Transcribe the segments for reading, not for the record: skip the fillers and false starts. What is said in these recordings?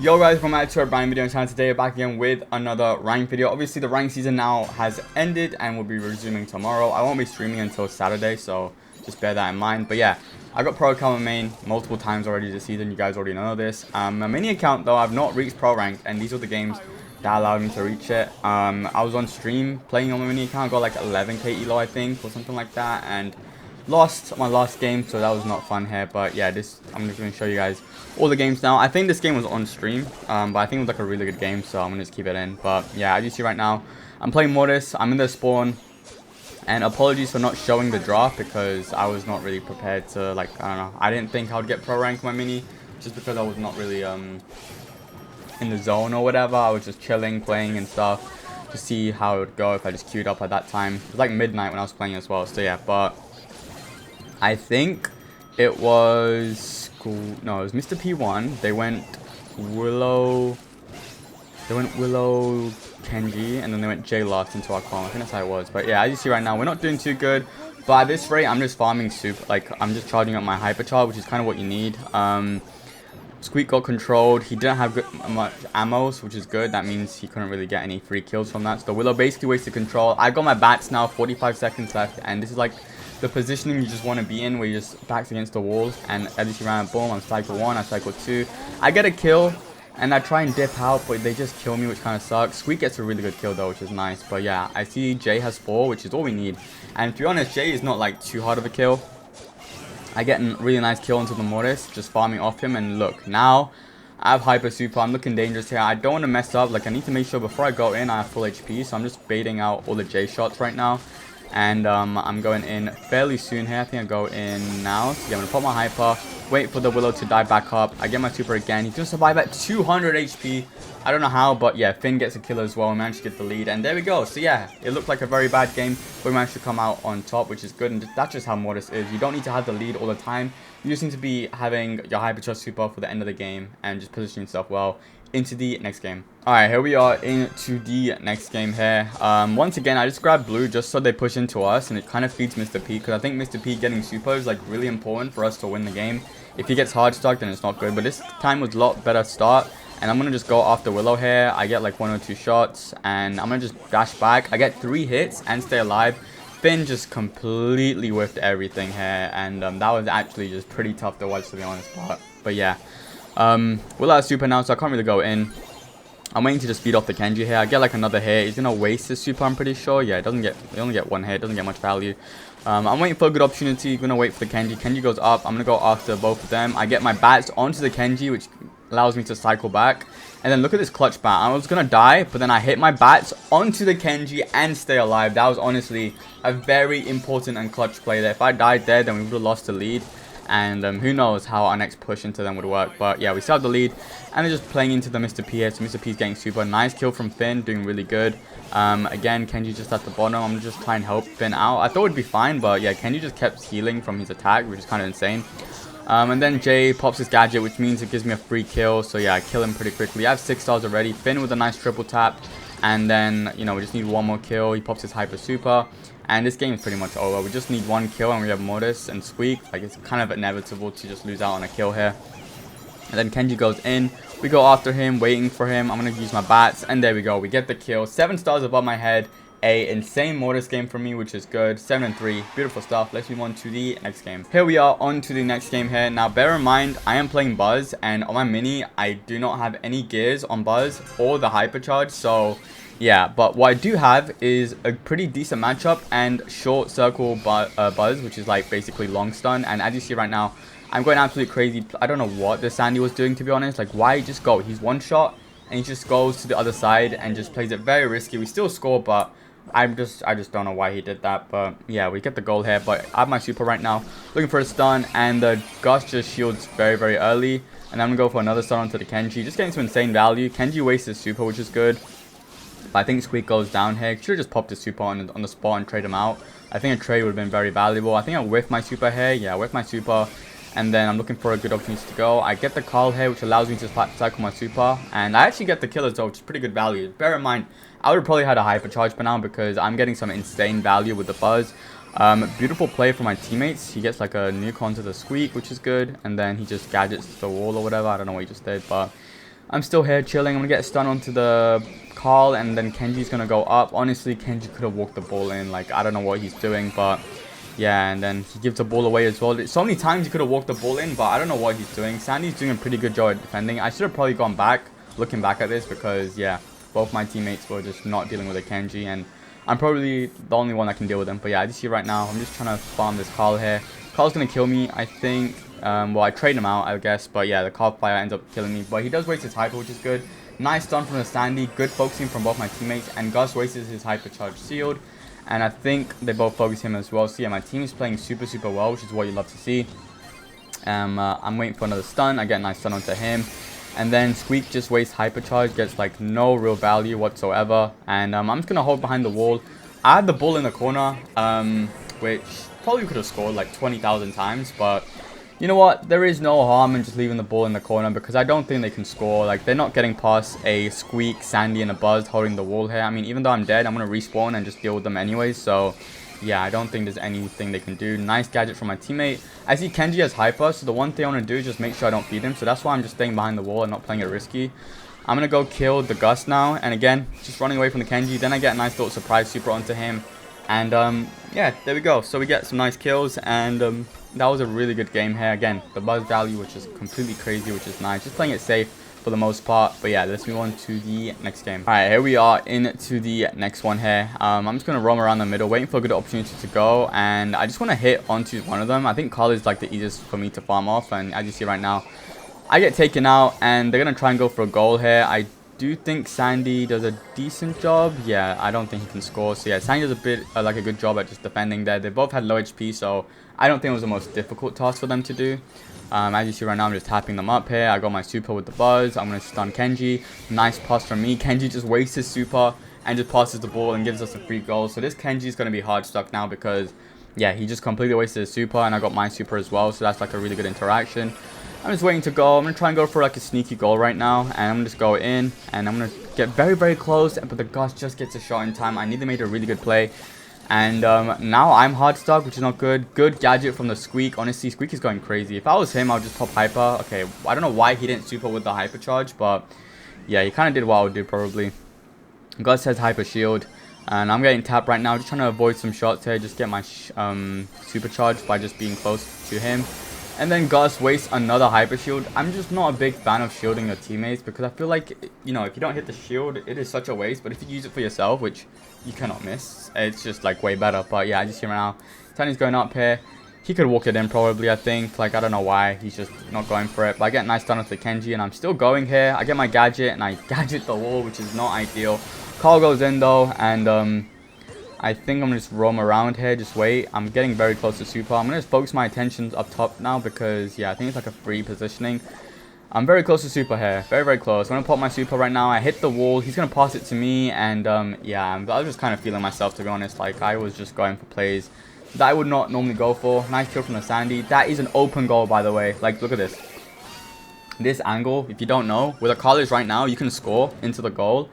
Yo guys, welcome back to a brand new video on the channel. Today we're back again with another rank video. Obviously the rank season now has ended and will be resuming tomorrow. I won't be streaming until Saturday, so just bear that in mind. But yeah, I got pro account main multiple times already this season. You guys already know this. My mini account though, I've not reached pro rank, and these are the games that allowed me to reach it. I was on stream playing on my mini account, got like 11k elo I think, or something like that, and lost my last game, so that was not fun here. But yeah, I'm just going to show you guys all the games now. I think this game was on stream, but I think it was like a really good game, so I'm going to just keep it in. But yeah, as you see right now, I'm playing Mortis. I'm in the spawn, and apologies for not showing the draft because I was not really prepared to, like, I don't know, I didn't think I would get pro rank my mini, just because I was not really in the zone or whatever. I was just chilling, playing and stuff to see how it would go if I just queued up at that time. It was like midnight when I was playing as well, so yeah. But I think it was no, it was Mr. P1. They went Willow, Kenji, and then they went J last into our call. I think that's how it was. But yeah, as you see right now, we're not doing too good. But at this rate, I'm just farming super. Like, I'm just charging up my hypercharge, which is kind of what you need. Squeak got controlled. He didn't have much ammo, which is good. That means he couldn't really get any free kills from that. So Willow basically wasted control. I got my bats now, 45 seconds left, and this is like the positioning you just want to be in, where you just backs against the walls. And as you see around, boom, I'm cycle 1, I cycle 2. I get a kill, and I try and dip out, but they just kill me, which kind of sucks. Squeak gets a really good kill though, which is nice. But yeah, I see Jay has 4, which is all we need. And to be honest, Jay is not like too hard of a kill. I get a really nice kill onto the Mortis, just farming off him, and look, now I have hyper super. I'm looking dangerous here. I don't want to mess up. Like, I need to make sure before I go in I have full HP, so I'm just baiting out all the J shots right now. And I'm going in fairly soon here. I think I go in now. So yeah, I'm gonna pop my hyper, wait for the Willow to die back up. I get my super again. He's gonna survive at 200 HP. I don't know how, but yeah, Finn gets a kill as well. We managed to get the lead, and there we go. So yeah, it looked like a very bad game, but we managed to come out on top, which is good. And that's just how Mortis is. You don't need to have the lead all the time. You just need to be having your hypercharge super for the end of the game and just position yourself well into the next game. Alright, here we are into the next game here. Once again, I just grabbed blue just so they push into us, and it kind of feeds Mr. P, because I think Mr. P getting super is like really important for us to win the game. If he gets hard stuck, then it's not good, but this time was a lot better start. And I'm going to just go after Willow here. I get like 1 or 2 shots, and I'm going to just dash back. I get 3 hits and stay alive. Finn just completely whiffed everything here, and that was actually just pretty tough to watch, to be honest. But yeah, Willow has super now, so I can't really go in. I'm waiting to just feed off the Kenji here. I get like another hit. He's gonna waste his super, I'm pretty sure. Yeah, it only get 1 hit. It doesn't get much value. I'm waiting for a good opportunity. Gonna wait for the Kenji. Kenji goes up. I'm gonna go after both of them. I get my bats onto the Kenji, which allows me to cycle back. And then look at this clutch bat. I was gonna die, but then I hit my bats onto the Kenji and stay alive. That was honestly a very important and clutch play there. If I died there, then we would have lost the lead. And who knows how our next push into them would work. But yeah, we still have the lead, and they're just playing into the Mr. P here. So Mr. P's getting super. Nice kill from Finn, doing really good. Again, Kenji just at the bottom. I'm just trying to help Finn out. I thought it'd be fine, but yeah, Kenji just kept healing from his attack, which is kind of insane. And then Jay pops his gadget, which means it gives me a free kill. So yeah, I kill him pretty quickly. I have 6 stars already. Finn with a nice triple tap. And then, you know, we just need 1 more kill. He pops his hyper super. And this game is pretty much over. We just need 1 kill, and we have Mortis and Squeak. Like, it's kind of inevitable to just lose out on a kill here. And then Kenji goes in. We go after him, waiting for him. I'm going to use my bats. And there we go. We get the kill. 7 stars above my head. A insane Mortis game for me, which is good. 7-3, beautiful stuff. Let's move on to the next game. Here we are on to the next game here. Now bear in mind, I am playing Buzz, and on my mini I do not have any gears on Buzz or the hypercharge, so yeah. But what I do have is a pretty decent matchup and short circle Buzz, which is like basically long stun. And as you see right now, I'm going absolutely crazy. I don't know what the Sandy was doing, to be honest. Like, why just go? He's one shot and he just goes to the other side and just plays it very risky. We still score, but I just don't know why he did that. But yeah, we get the goal here. But I have my super right now, looking for a stun, and the Gus just shields very early. And I'm gonna go for another stun onto the Kenji, just getting some insane value. Kenji wastes his super, which is good. But I think Squeak goes down here. Should have just popped his super on the spot and trade him out. I think a trade would have been very valuable. I think I whiffed my super here. Yeah, I whiffed my super. And then I'm looking for a good opportunity to go. I get the call here, which allows me to cycle my super. And I actually get the kill as well, which is pretty good value. Bear in mind, I would have probably had a hypercharge by now, because I'm getting some insane value with the Buzz. Beautiful play from my teammates. He gets like a nuke onto the Squeak, which is good. And then he just gadgets the wall or whatever. I don't know what he just did, but I'm still here chilling. I'm gonna get stunned onto the Carl, and then Kenji's gonna go up. Honestly, Kenji could have walked the ball in. Like, I don't know what he's doing, but yeah, and then he gives the ball away as well. So many times he could have walked the ball in, but I don't know what he's doing. Sandy's doing a pretty good job at defending. I should have probably gone back, looking back at this, because yeah, both my teammates were just not dealing with a Kenji, and I'm probably the only one that can deal with him. But yeah, as you see right now, I'm just trying to farm this Carl here. Carl's gonna kill me, I think. Well, I trade him out, I guess, but yeah, the Carl player ends up killing me. But he does waste his hyper, which is good. Nice stun from the Sandy, good focusing from both my teammates, and Gus wastes his hypercharge shield. And I think they both focus him as well. So yeah, my team is playing super well, which is what you love to see. I'm waiting for another stun. I get a nice stun onto him. And then Squeak just wastes hypercharge, gets like no real value whatsoever. And I'm just going to hold behind the wall. I had the ball in the corner, which probably could have scored like 20,000 times. But you know what? There is no harm in just leaving the ball in the corner, because I don't think they can score. Like, they're not getting past a Squeak, Sandy, and a Buzz holding the wall here. I mean, even though I'm dead, I'm going to respawn and just deal with them anyways. So yeah, I don't think there's anything they can do. Nice gadget from my teammate. I see Kenji has hyper, so the one thing I want to do is just make sure I don't feed him. So that's why I'm just staying behind the wall and not playing it risky. I'm going to go kill the Gus now. And again, just running away from the Kenji. Then I get a nice little surprise super onto him. And yeah, there we go. So we get some nice kills, and that was a really good game here. Again, the Buzz value, which is completely crazy, which is nice. Just playing it safe for the most part. But yeah, let's move on to the next game. All right, here we are into the next one here. I'm just going to roam around the middle, waiting for a good opportunity to go. And I just want to hit onto one of them. I think Carl is like the easiest for me to farm off. And as you see right now, I get taken out, and they're going to try and go for a goal here. I do think Sandy does a decent job. Yeah, I don't think he can score. So yeah, Sandy does a bit like a good job at just defending there. They both had low HP, so I don't think it was the most difficult task for them to do. As you see right now, I'm just tapping them up here. I got my super with the Buzz. I'm going to stun Kenji. Nice pass from me. Kenji just wastes his super and just passes the ball and gives us a free goal. So this Kenji is going to be hard stuck now, because yeah, he just completely wasted his super, and I got my super as well. So that's like a really good interaction. I'm just waiting to go. I'm going to try and go for like a sneaky goal right now. And I'm going to just go in. And I'm going to get very close. But the Gus just gets a shot in time. I need to make a really good play. And now I'm hard stuck, which is not good. Good gadget from the Squeak. Honestly, Squeak is going crazy. If I was him, I would just pop hyper. Okay, I don't know why he didn't super with the hypercharge. But yeah, he kind of did what I would do probably. Gus has hyper shield. And I'm getting tapped right now. Just trying to avoid some shots here. Just get my supercharge by just being close to him. And then Gus wastes another hyper shield. I'm just not a big fan of shielding your teammates, because I feel like, you know, if you don't hit the shield, it is such a waste. But if you use it for yourself, which you cannot miss, it's just like way better. But yeah, I just see right now, Tiny's going up here. He could walk it in probably, I think. Like, I don't know why he's just not going for it. But I get a nice stun with the Kenji, and I'm still going here. I get my gadget, and I gadget the wall, which is not ideal. Carl goes in though, and I think I'm going to just roam around here. Just wait. I'm getting very close to super. I'm going to just focus my attention up top now, because, yeah, I think it's like a free positioning. I'm very close to super here. Very close. I'm going to pop my super right now. I hit the wall. He's going to pass it to me. And, yeah, I was just kind of feeling myself, to be honest. Like, I was just going for plays that I would not normally go for. Nice kill from the Sandy. That is an open goal, by the way. Like, look at this. This angle, if you don't know, with a college right now, you can score into the goal.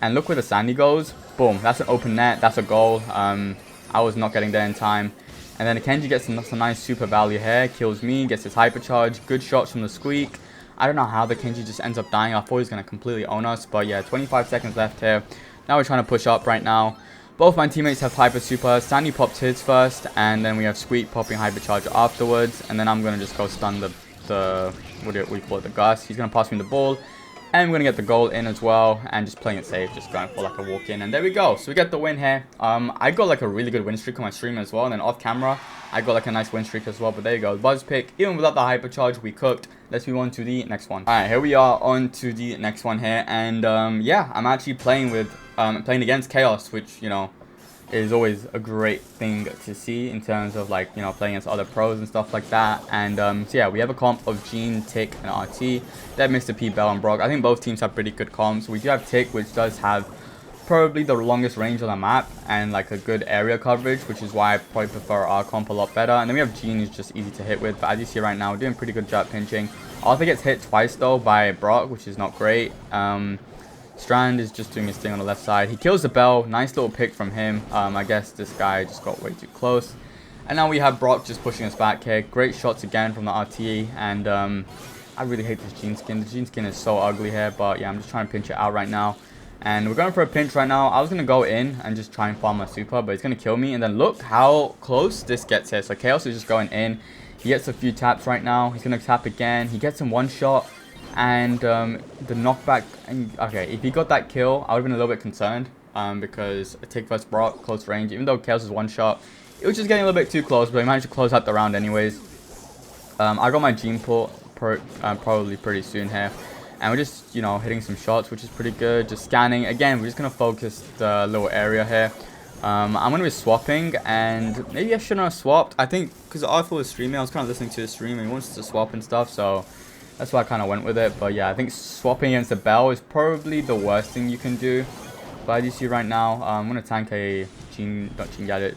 And look where the Sandy goes. Boom. That's an open net. That's a goal. I was not getting there in time. And then Kenji gets some nice super value here. Kills me. Gets his hypercharge. Good shots from the Squeak. I don't know how the Kenji just ends up dying. I thought he was going to completely own us. But yeah, 25 seconds left here. Now we're trying to push up right now. Both my teammates have hyper super. Sandy popped his first. And then we have Squeak popping hypercharge afterwards. And then I'm going to just go stun the what do we call it? The Gus. He's going to pass me the ball. And I'm going to get the goal in as well, and just playing it safe, just going for like a walk in. And there we go. So we get the win here. I got like a really good win streak on my stream as well. And then off camera, I got like a nice win streak as well. But there you go. Buzz pick. Even without the hypercharge, we cooked. Let's move on to the next one. All right, here we are on to the next one here. And yeah, I'm actually playing with, playing against Chaos, which, you know, is always a great thing to see in terms of, like, you know, playing against other pros and stuff like that. And so yeah, we have a comp of Gene, Tick, and RT. They have Mr. P, Bell, and Brock. I think both teams have pretty good comps. We do have Tick, which does have probably the longest range on the map and like a good area coverage, which is why I probably prefer our comp a lot better. And then we have Gene, who's just easy to hit with. But as you see right now, we're doing pretty good job pinching. Arthur gets hit twice though by Brock, which is not great. Strand is just doing his thing on the left side. He kills the Bell. Nice little pick from him. I guess this guy just got way too close. And now we have Brock just pushing us back here. Great shots again from the RT. And I really hate this Gene skin. The Gene skin is so ugly here, but yeah, I'm just trying to pinch it out right now. And we're going for a pinch right now. I was going to go in and just try and farm my super, but it's going to kill me. And then look how close this gets here. So Chaos is just going in. He gets a few taps right now. He's going to tap again. He gets him one shot. And the knockback. Okay, if he got that kill, I would have been a little bit concerned. Because a tick vs Brock, close range. Even though Chaos is one shot, it was just getting a little bit too close. But he managed to close out the round anyways. I got my Gene pull probably pretty soon here. And we're just, you know, hitting some shots, which is pretty good. Just scanning. Again, we're just going to focus the little area here. I'm going to be swapping, and maybe I shouldn't have swapped. I think because Arthur was streaming, I was kind of listening to his stream, and he wants to swap and stuff, so that's why I kind of went with it. But yeah, I think swapping against the Bell is probably the worst thing you can do. But as you see right now, I'm going to tank a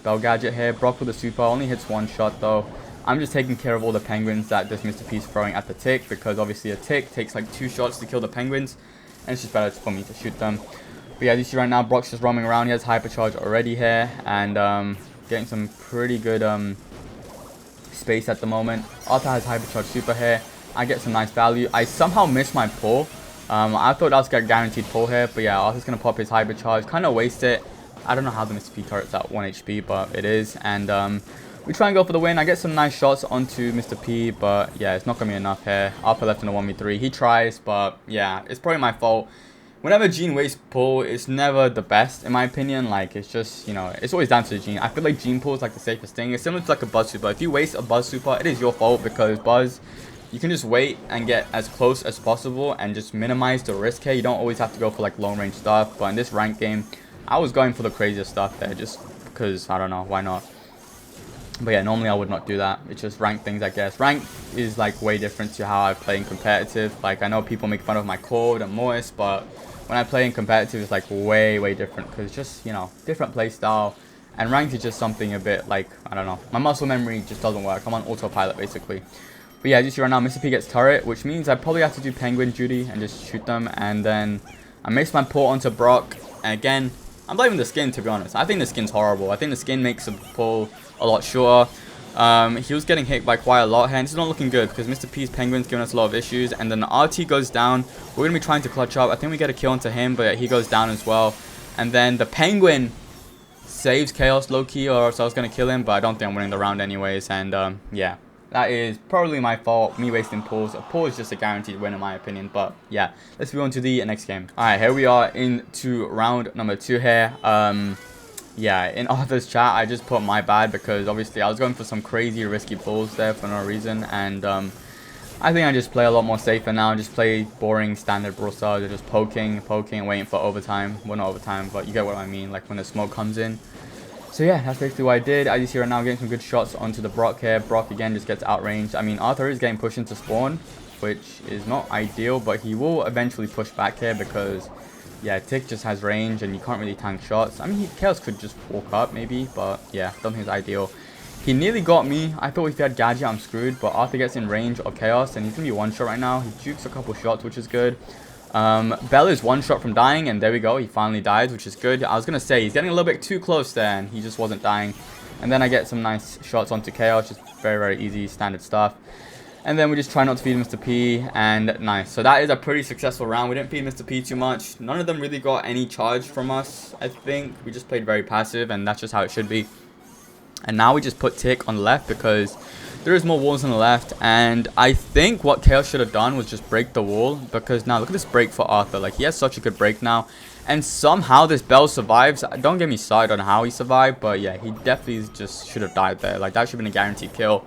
Bell Gadget here. Brock with the super, only hits one shot though. I'm just taking care of all the penguins that this Mr. P is throwing at the tick, because obviously a tick takes like 2 shots to kill the penguins, and it's just better for me to shoot them. But yeah, as you see right now, Brock's just roaming around. He has hypercharge already here, and getting some pretty good space at the moment. Arthur has hypercharge super here. I get some nice value. I somehow missed my pull. I thought I was a guaranteed pull here, but yeah, Arthur's gonna pop his hypercharge, kind of waste it. I don't know how the Mr. P turret's at 1 HP, but it is, and we try and go for the win. I get some nice shots onto Mr. P, but yeah, it's not going to be enough here. Arthur left in a 1v3. He tries, but yeah, it's probably my fault. Whenever Gene wastes pull, it's never the best, in my opinion. Like, it's just, you know, it's always down to the Gene. I feel like Gene pull is like the safest thing. It's similar to like a Buzz super. If you waste a Buzz super, it is your fault, because Buzz, you can just wait and get as close as possible and just minimize the risk here. You don't always have to go for like long range stuff, but in this ranked game, I was going for the craziest stuff there just because, I don't know, why not? But yeah, normally I would not do that. It's just ranked things, I guess. Ranked is like way different to how I play in competitive. Like, I know people make fun of my code and Mortis, but when I play in competitive, it's like way different, because it's just, you know, different play style. And ranked is just something a bit like, I don't know, my muscle memory just doesn't work. I'm on autopilot basically. But yeah, as you see right now, Mr. P gets turret, which means I probably have to do penguin duty and just shoot them. And then I mace my pull onto Brock, and again, I'm blaming the skin, to be honest. I think the skin's horrible. I think the skin makes the pull a lot shorter. He was getting hit by quite a lot here, and it's not looking good because Mr. P's penguin's giving us a lot of issues. And then the RT goes down. We're going to be trying to clutch up. I think we get a kill onto him, but he goes down as well. And then the penguin saves Chaos low-key, or else I was going to kill him, but I don't think I'm winning the round anyways. And yeah, that is probably my fault, me wasting pulls. A pull is just a guaranteed win in my opinion. But yeah, let's move on to the next game. Alright, here we are into round number 2 here. Yeah, in Arthur's chat, I just put my bad because obviously I was going for some crazy risky pulls there for no reason. And I think I just play a lot more safer now. Just play boring standard Brawl Stars, or just poking and waiting for overtime. Well, not overtime, but you get what I mean, like when the smoke comes in. So yeah, that's basically what I did. As you see right now, getting some good shots onto the Brock here. Brock again just gets outranged. I mean, Arthur is getting pushed into spawn, which is not ideal, but he will eventually push back here because, yeah, Tick just has range and you can't really tank shots. I mean, Chaos could just walk up maybe, but yeah, don't think it's ideal. He nearly got me. I thought if he had Gadget, I'm screwed, but Arthur gets in range of Chaos and he's going to be one shot right now. He jukes a couple shots, which is good. Bell is one shot from dying, and there we go. He finally died, which is good. I was going to say, he's getting a little bit too close there, and he just wasn't dying. And then I get some nice shots onto Chaos, just very easy, standard stuff. And then we just try not to feed Mr. P, and nice. So that is a pretty successful round. We didn't feed Mr. P too much. None of them really got any charge from us, I think. We just played very passive, and that's just how it should be. And now we just put Tick on the left because there is more walls on the left. And I think what Chaos should have done was just break the wall, because now look at this break for Arthur. Like, he has such a good break now. And somehow this Bell survives. Don't get me started on how he survived, but yeah, he definitely just should have died there. Like, that should have been a guaranteed kill.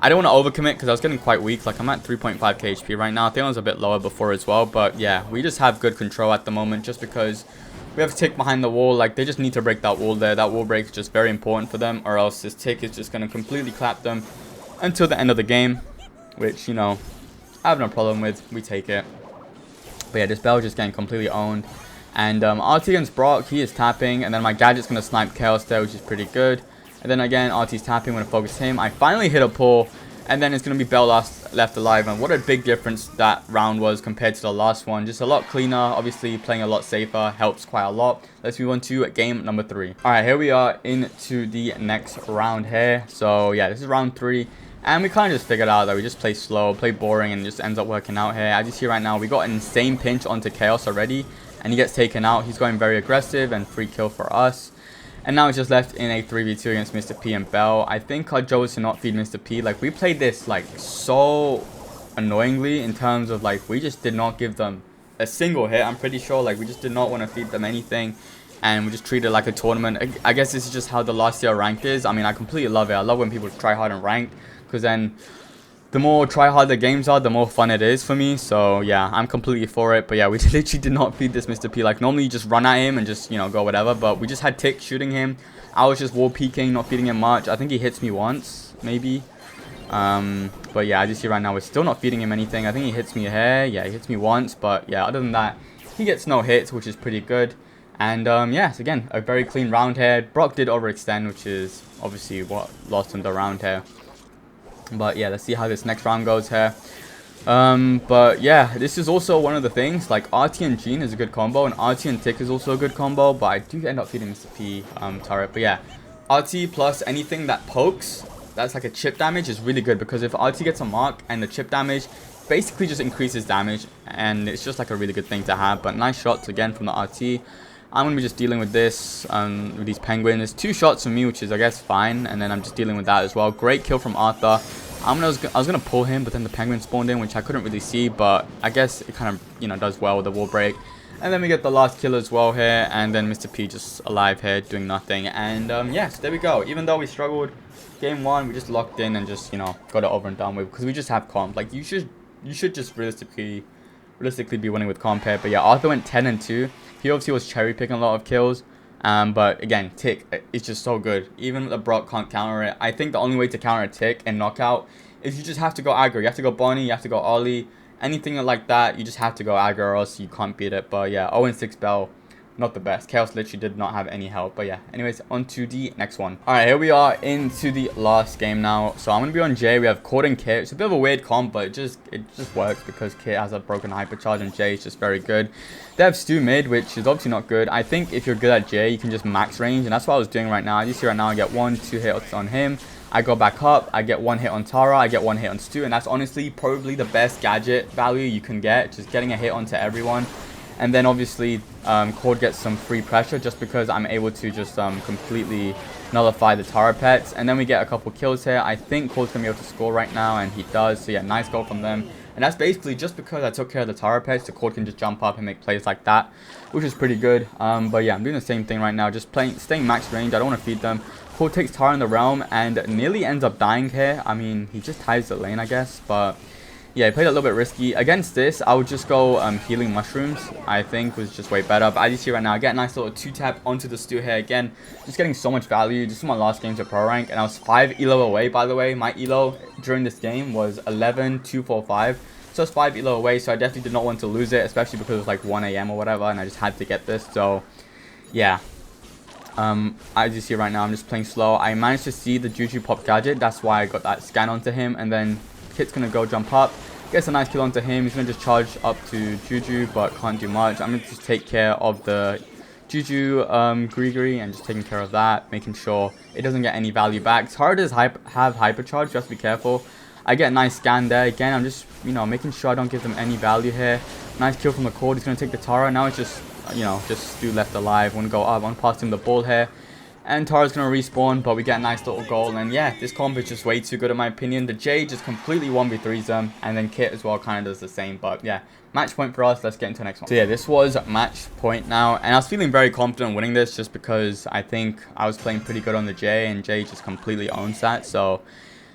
I don't want to overcommit because I was getting quite weak. Like, I'm at 3.5k HP right now. I think I was a bit lower before as well. But yeah, we just have good control at the moment just because we have Tick behind the wall. Like, they just need to break that wall there. That wall break is just very important for them, or else this Tick is just going to completely clap them until the end of the game, which, you know, I have no problem with. We take it. But yeah, this Bell is just getting completely owned. And RT against Brock, he is tapping, and then my Gadget's going to snipe Chaos there, which is pretty good. And then again, RT's tapping, I'm going to focus him. I finally hit a pull, and then it's going to be Bell left alive. And what a big difference that round was compared to the last one. Just a lot cleaner. Obviously, playing a lot safer helps quite a lot. Let's move on to game number 3. All right, here we are into the next round here. So yeah, this is round 3. And we kind of just figured out that we just play slow, play boring, and it just ends up working out here. As you see right now, we got an insane pinch onto Chaos already, and he gets taken out. He's going very aggressive, and free kill for us. And now it's just left in a 3v2 against Mr. P and Bell. I think our job is to not feed Mr. P. Like, we played this, like, so annoyingly in terms of, like, we just did not give them a single hit. I'm pretty sure, like, we just did not want to feed them anything. And we just treat it like a tournament. I guess this is just how the last year ranked is. I mean, I completely love it. I love when people try hard and ranked, because then the more try hard the games are, the more fun it is for me. So yeah, I'm completely for it. But yeah, we literally did not feed this Mr. P. Like, normally you just run at him and just, you know, go whatever. But we just had Tick shooting him. I was just wall peeking, not feeding him much. I think he hits me once, maybe. But yeah, as you see right now, we're still not feeding him anything. I think he hits me here. Yeah, he hits me once. But yeah, other than that, he gets no hits, which is pretty good. And yeah, so again, a very clean round here. Brock did overextend, which is obviously what lost him the round here. But yeah, let's see how this next round goes here. But yeah, this is also one of the things, like RT and Jean is a good combo, and RT and Tick is also a good combo, but I do end up feeding Mr. P turret. But yeah, RT plus anything that pokes, that's like a chip damage, is really good, because if RT gets a mark and the chip damage basically just increases damage, and it's just like a really good thing to have. But nice shots again from the RT. I'm going to be just dealing with this, with these penguins. 2 shots from me, which is, I guess, fine. And then I'm just dealing with that as well. Great kill from Arthur. I was going to pull him, but then the penguin spawned in, which I couldn't really see. But I guess it kind of, you know, does well with the wall break. And then we get the last kill as well here. And then Mr. P just alive here, doing nothing. And, yes, there we go. Even though we struggled game 1, we just locked in and just, you know, got it over and done with. Because we just have comp. Like, you should just realistically be winning with comp here. But yeah, Arthur went 10 and 2. He obviously was cherry picking a lot of kills, but again, Tick is just so good. Even the Brock can't counter it. I think the only way to counter a Tick and knockout is you just have to go aggro. You have to go Bonnie, you have to go Ollie, anything like that. You just have to go aggro, or else you can't beat it. But yeah, 0-6 Bell, not the best. Chaos literally did not have any help. But yeah, anyways, on to the next one. All right, here we are into the last game now. So I'm gonna be on Jay. We have Cord and Kit. It's a bit of a weird comp, but it just works because Kit has a broken hypercharge and Jay is just very good. They have Stu mid, which is obviously not good. I think if you're good at Jay, you can just max range, and that's what I was doing right now. As you see right now, I get 1, 2 hits on him. I go back up, I get 1 hit on Tara, I get 1 hit on Stu, and that's honestly probably the best gadget value you can get, just getting a hit onto everyone. And then obviously Cord gets some free pressure just because I'm able to just completely nullify the Tara pets. And then we get a couple kills here. I think Cord's going to be able to score right now, and he does. So yeah, nice goal from them. And that's basically just because I took care of the Tara pets, so Cord can just jump up and make plays like that, which is pretty good. But yeah, I'm doing the same thing right now, just staying max range. I don't want to feed them. Cord takes Tara in the realm and nearly ends up dying here. I mean, he just ties the lane, I guess, but yeah, he played a little bit risky. Against this, I would just go healing mushrooms. I think was just way better. But as you see right now, I get a nice little 2-tap onto the Stu here again. Just getting so much value. Just my last games at Pro Rank. And I was 5 elo away, by the way. My elo during this game was 11,245. So it's 5 elo away. So I definitely did not want to lose it, especially because it was like 1 AM or whatever. And I just had to get this. So yeah. As you see right now, I'm just playing slow. I managed to see the Juju pop gadget. That's why I got that scan onto him. And then Kit's gonna go jump up, gets a nice kill onto him. He's gonna just charge up to Juju, but can't do much. I'm gonna just take care of the Juju Gregory and just taking care of that, making sure it doesn't get any value back. Tara does have hypercharge, just be careful. I get a nice scan there. Again, I'm just, you know, making sure I don't give them any value here. Nice kill from the Cord. He's gonna take the Tara. Now it's just, you know, just Stu left alive. Want to go up, want to pass him the ball here. And Tara's going to respawn, but we get a nice little goal. And yeah, this comp is just way too good in my opinion. The Jay just completely 1v3s them. And then Kit as well kind of does the same. But yeah, match point for us. Let's get into the next one. So yeah, this was match point now. And I was feeling very confident winning this just because I think I was playing pretty good on the Jay. And Jay just completely owns that. So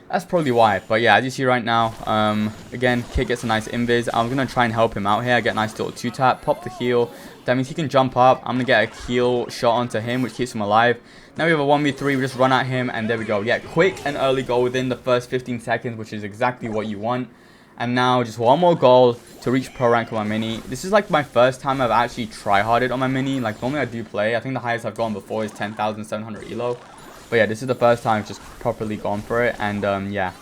that's probably why. But yeah, as you see right now, again, Kit gets a nice invis. I'm going to try and help him out here. I get a nice little 2-tap, pop the heal. That means he can jump up. I'm going to get a heal shot onto him, which keeps him alive. Now we have a 1v3. We just run at him, and there we go. Yeah, quick and early goal within the first 15 seconds, which is exactly what you want. And now just one more goal to reach pro rank on my mini. This is like my first time I've actually try-harded on my mini. Like normally I do play. I think the highest I've gone before is 10,700 elo. But yeah, this is the first time I've just properly gone for it. And yeah,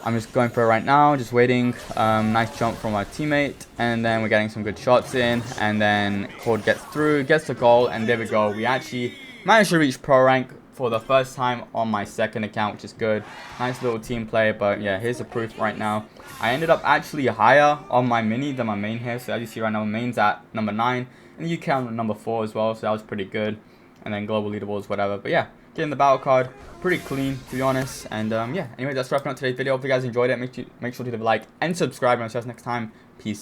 I'm just going for it right now, just waiting. Nice jump from our teammate, and then we're getting some good shots in, and then Cord gets through, gets the goal, and there we go. We actually managed to reach pro rank for the first time on my second account, which is good. Nice little team play, but yeah, here's the proof right now. I ended up actually higher on my mini than my main here. So as you see right now, my main's at number 9, and the UK on number 4 as well. So that was pretty good. And then global leaderboards, whatever. But yeah, getting the battle card, pretty clean to be honest. And yeah, anyway, that's wrapping up today's video. If you guys enjoyed it, make sure to leave a like and subscribe. And I'll see you guys next time. Peace.